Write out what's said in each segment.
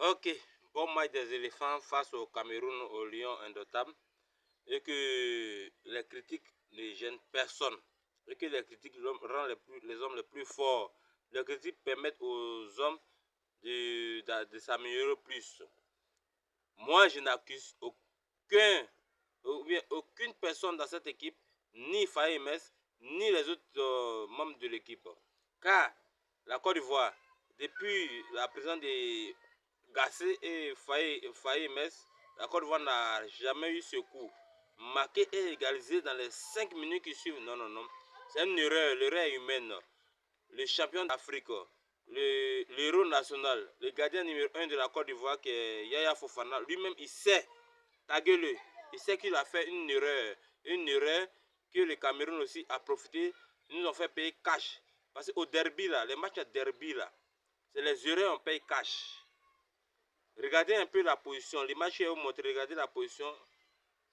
Ok, bon match des éléphants face au Cameroun, au lion indomptable, et que les critiques ne gênent personne, et que les critiques rendent les hommes les plus forts. Les critiques permettent aux hommes de s'améliorer plus. Moi, je n'accuse aucune personne dans cette équipe, ni Faye Mess, ni les autres membres de l'équipe. Car la Côte d'Ivoire, depuis la présence de Gassé et Faye Mess, la Côte d'Ivoire n'a jamais eu ce coup. Marqué et égalisé dans les 5 minutes qui suivent. Non, non, non. C'est une erreur, l'erreur humaine. Le champion d'Afrique, l'héros national, le gardien numéro 1 de la Côte d'Ivoire qui est Yaya Fofana, lui-même il sait, taguez-le, il sait qu'il a fait une erreur que le Cameroun aussi a profité, ils nous ont fait payer cash. Parce qu'au derby là, les matchs à derby là, c'est les erreurs on paye cash. Regardez un peu la position, l'image que je vais vous montrer, regardez la position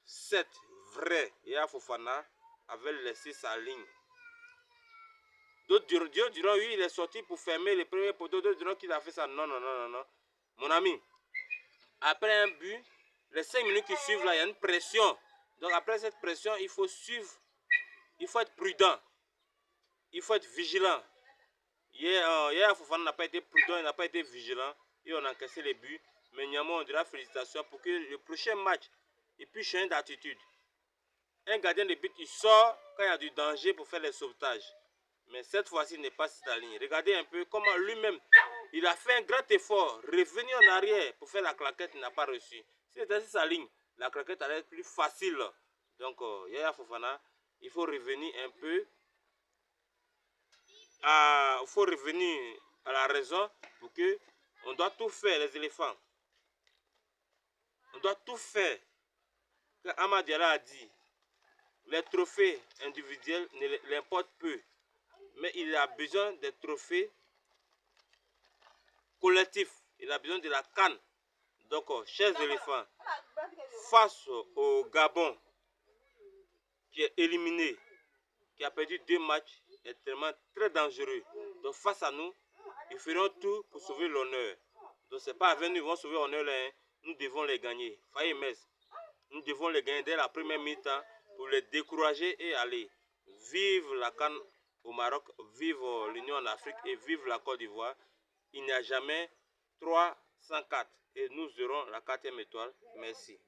7, vrai, Yaya Fofana avait laissé sa ligne. D'autres diront, oui, il est sorti pour fermer les premiers poteaux. D'autres diront qu'il a fait ça. Non, non, non, non, non. Mon ami, après un but, les 5 minutes qui suivent là, il y a une pression. Donc après cette pression, il faut suivre. Il faut être prudent. Il faut être vigilant. Hier Fofana n'a pas été prudent, il n'a pas été vigilant. Et on a encaissé les buts. Mais néanmoins, on dira félicitations pour que le prochain match, il puisse changer d'attitude. Un gardien de but, il sort quand il y a du danger pour faire les sauvetages. Mais cette fois-ci, il n'est pas sur la ligne. Regardez un peu comment lui-même, il a fait un grand effort. Revenir en arrière pour faire la claquette, il n'a pas reçu. Si c'était sur sa ligne, la claquette allait être plus facile. Donc, Yaya Fofana, il faut revenir un peu. Il faut revenir à la raison pour que on doit tout faire, les éléphants. On doit tout faire. Quand Amad Diarra a dit, les trophées individuels l'importent peu. Mais il a besoin des trophées collectifs. Il a besoin de la CAN. Donc, chers éléphants, face au Gabon, qui est éliminé, qui a perdu 2 matchs, est tellement très dangereux. Donc, face à nous, ils feront tout pour sauver l'honneur. Donc, ce n'est pas avec nous, ils vont sauver l'honneur là. Hein. Nous devons les gagner. Faye Mess, nous devons les gagner dès la première mi-temps pour les décourager et aller. Vive la CAN au Maroc, vive l'Union en Afrique et vive la Côte d'Ivoire. Il n'y a jamais 3 sans 4. Et nous aurons la 4e étoile. Merci.